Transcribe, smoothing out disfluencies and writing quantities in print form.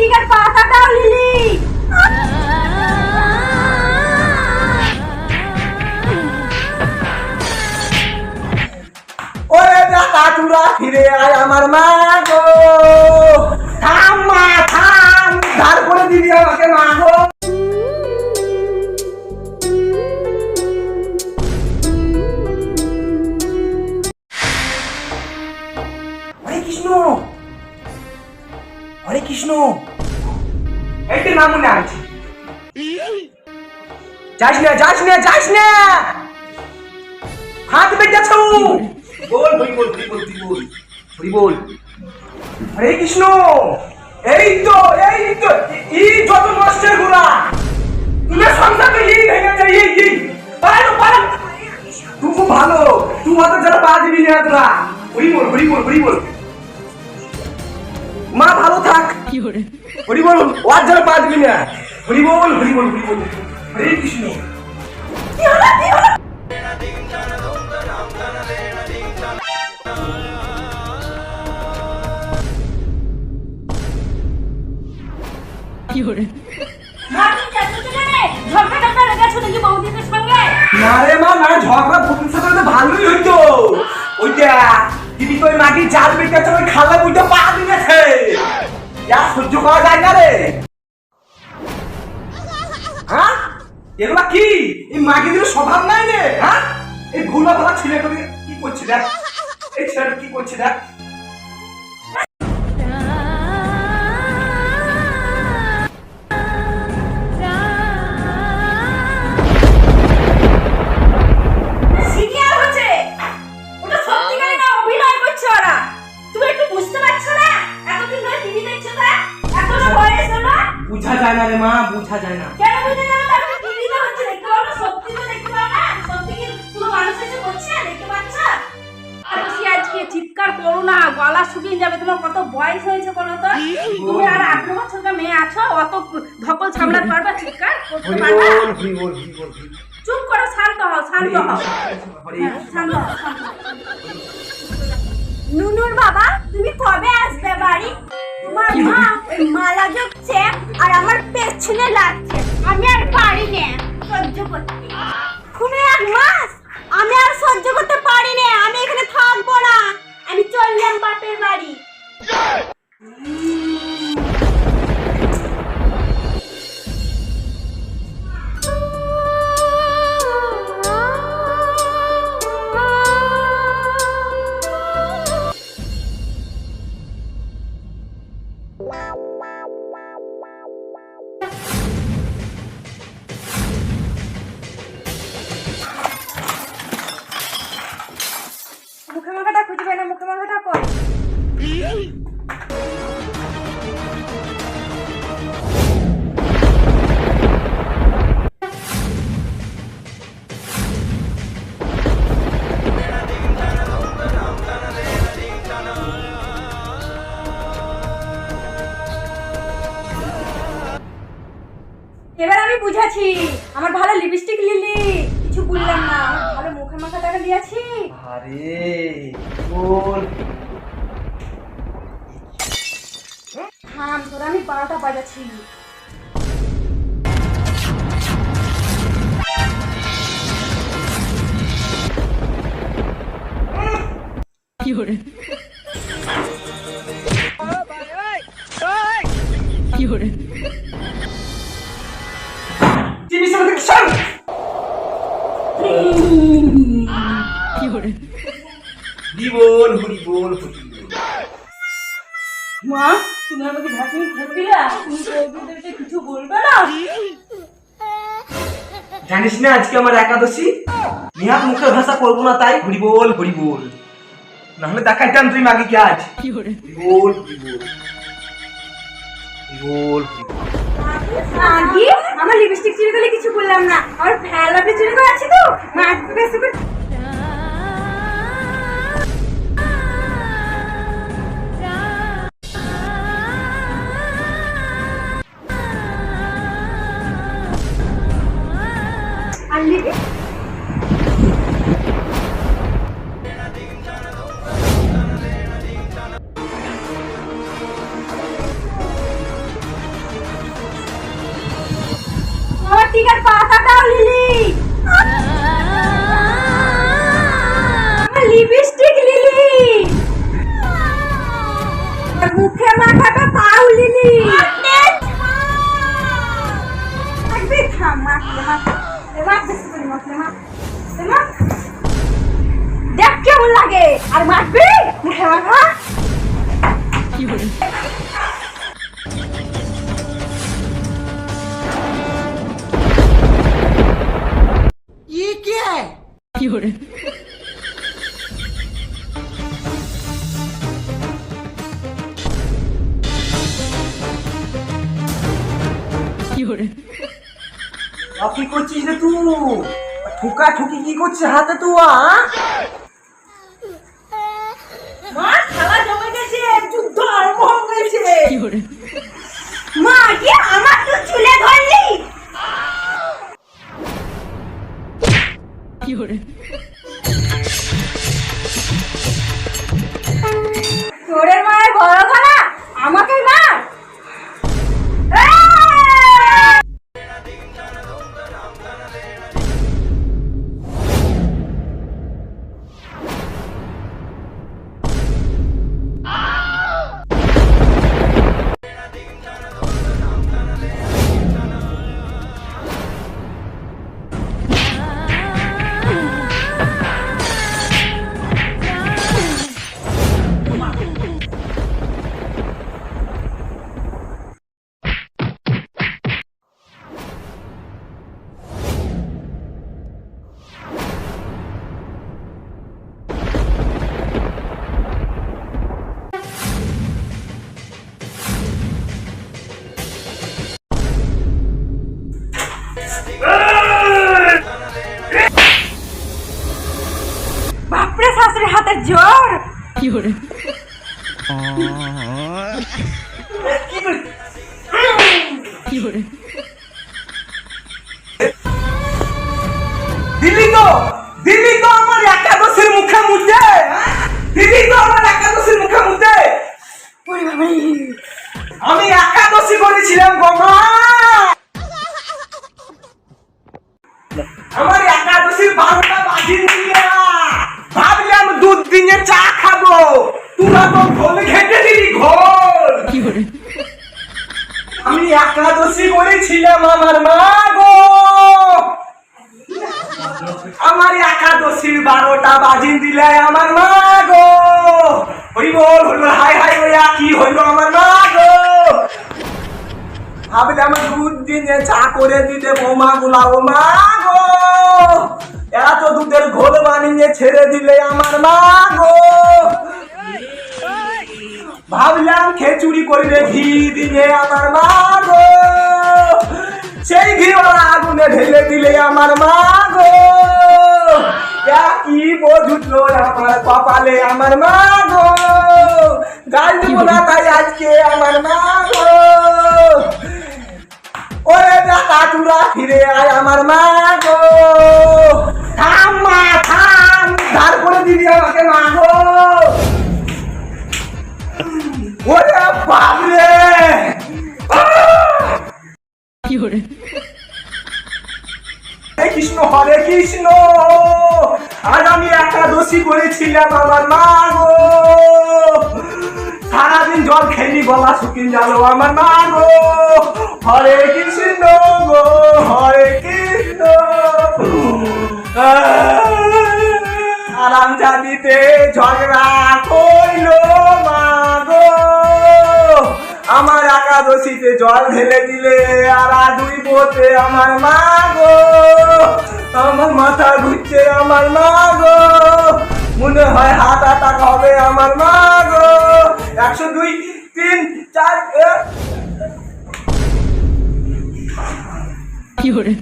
লিপস্টিকের পাতাটাও লিলি। ওরে দাদা তুরা ফিরে আয় আমার মা গো। থাম মা থাম, ধার করে দিবি আমাকে মা গো। হরে কৃষ্ণ, হরে কৃষ্ণ, এইটা নাম মনে আছে। যাস না যাস না যাস না, হাত বেটাছো। বল হরি বল হরি বল হরি বল হরি বল। হরে কৃষ্ণ, এই তো এই যত নষ্টের গোড়া তুমি সংসারে এই ভেঙে যায়। এই পারো পারো, তুই খুব ভালো, তুই হয়তো যারা পা দিবি না তোরা। হরি বল হরি বল হরি বল। মা ভালো থাক, হরি বল, ওর যারা পা দিবি না। হরি বল হরি বল হরি বল। হরে কৃষ্ণ। কি হলো কি হলো? নারে মা না, ঝগড়া ভবিষ্যৎ সাথে ভালোই হইতো। ওইটা দিদি তো মাটি জাল বেটাচ্ছে, ওই খালা বইটা পা দিয়েছে। যা সহ্য করা যায় না রে। হ্যাঁ এগুলা কি? এই মাটি দিলে স্বভাব নাই রে। হ্যাঁ এই ভুলা ভালা ছেলেটা কি করছে দেখ, এই ছেলেটা কি করছে দেখ। বুঝা যায় না রে মা, বুঝা যায় না। কেন বুঝা যায় না? তুমি টিভিতে হচ্ছে দেখতে পাও না, সত্যি তো দেখতে পাও না। সত্যি কি পুরো মানুষ এসে করছে দেখতে পাচ্ছ? আর তুমি আজকে চিৎকার করো না, গলা শুকিয়ে যাবে। তোমার কত বয়স হয়েছে বলো তো? তুমি আর 8 বছরের মেয়ে আছো, অত ধকল সামলাতে পারবে? চিৎকার করতে পারবে? চুপ করো, শান্ত হও শান্ত হও, শান্ত হও। নুনুর বাবা, তুমি কবে আসবে বাড়ি? তোমার মা ওই মালা জপছে আর আমার পেছনে লাগছে। আমি আর পারি না সহ্য করতে। তুমি 1 মাস? আমি আর সহ্য করতে পারি না, আমি এখানে থাকবো না। আমি চললাম বাপের বাড়ি। মুখে মাখাটা খুঁজবে না, মুখে মাখাটা কর। এবার আমি বুঝাছি, আমার ভালো লিপস্টিক লিলি, কিছু বললাম না। আমার ভালো মুখে মাখাটাকে দিয়েছি। আরে বল থাম, তোরা আমি 12টা বাজাচ্ছি। কি করে কি করে টিভি সামনে সর। কি করে জীবন হরি বল হরি বল। মা, তুমি আমাকে ঢাকিয়ে ফেলে দিলা। তুমি তো ওদেরকে কিছু বলবে না। জানিস না আজকে আমার একাদশী? নিহাত মুখের ভাষা করবো না, তাই হরি বল হরি বল। নাহলে দেখাইতাম তুই মাগে কি আজ। কি করে হরি বল হরি বল হরি বল হরি বল। আগে আমার লিপস্টিক চুরি করলে কিছু বললাম না, আমার ফেলাতে চুরি করে আছে তো মা বেশি করে। আর লিপি প্লাস্টিকের পাতাটাও লিলি, আমার লিপস্টিক লিলি, আর মুখে মাখাটা তাও লিলি। থাকবি থাম, মাখলে মাখ, এবার বেশি করে মাখলে মাখ, মাখ। দেখ কেমন লাগে, আর মাখবি মুখে মাখা। 有人， 有人， 有人， কি করছিস রে তুই? ঠুকা ঠুকি কি করছিস হাতে তুই? মা খেলা জমে গেছে, যুদ্ধ আরম্ভ হয়ে গেছে। 有人， মা কি আমার তো চুলে ধরলি? 有人， তোরের মায়ের বড় গলা, আমাকে মার। বাপরে শাশুড়ি হাতের জোর। 有人， 有人， দিল্লি তো আমার একাদশীর মুখে মুখে, দিল্লি তো আমার একাদশীর মুখে মুখে। আমি একাদশী করেছিলাম গো মা, আমার একাদশীর 12টা বাজিয়ে দিয়ে ভাবলাম দুধ দিয়ে চা খাবো, তোরা তো ঘোল ঘেটে দিলি ঘোল। 有人， আমি একাদশী করেছিলাম আমার মা গো, আমার একাদশীর 12টা বাজিয়ে দিলে আমার মা গো। হরি বল হরি বল, হাই হাই ওয়া কি হইল আমার মা গো। ভাবলাম দুধ দিয়ে চা করে দিতে বৌমা গুলা, ও মা গো এত দুধের ঘোল বানিয়ে ছেড়ে দিলে আমার মা গো। ভাবলাম খেচুড়ি করবে ঘি দিয়ে আমার মা গো, সেই ঘিওয়ালা আগুনে ঢেলে দিলে আমার মা গো। কি বোঝুটলো আমার কপালে আমার মা গো, গাল দিব না তাই আজকে আমার মা গো। ওরে টাকা তুরা ফিরে আয় আমার মা গো। থাম মা থাম, ধার করে দিবি আমাকে মা গো। ওরে বাপরে, 有人， হরে কৃষ্ণ হরে কৃষ্ণ। আজ আমি একাদশী করেছিলাম আমার মা গো, সারাদিন জল খেলি গলা শুকিয়ে গেল আমার মা গো। হরে কৃষ্ণ গো হরে কৃষ্ণ। আরাম জানিতে ঝগড়া কইল মা গো, আমার একাদশীতে জল ঢেলে দিলে আর দুই বোতে আমার মা গো। আমার মাথা ঘুরছে আমার মা গো, মনে হয় হাত আটাক হবে আমার মা গো। 100 2 3 4 有人，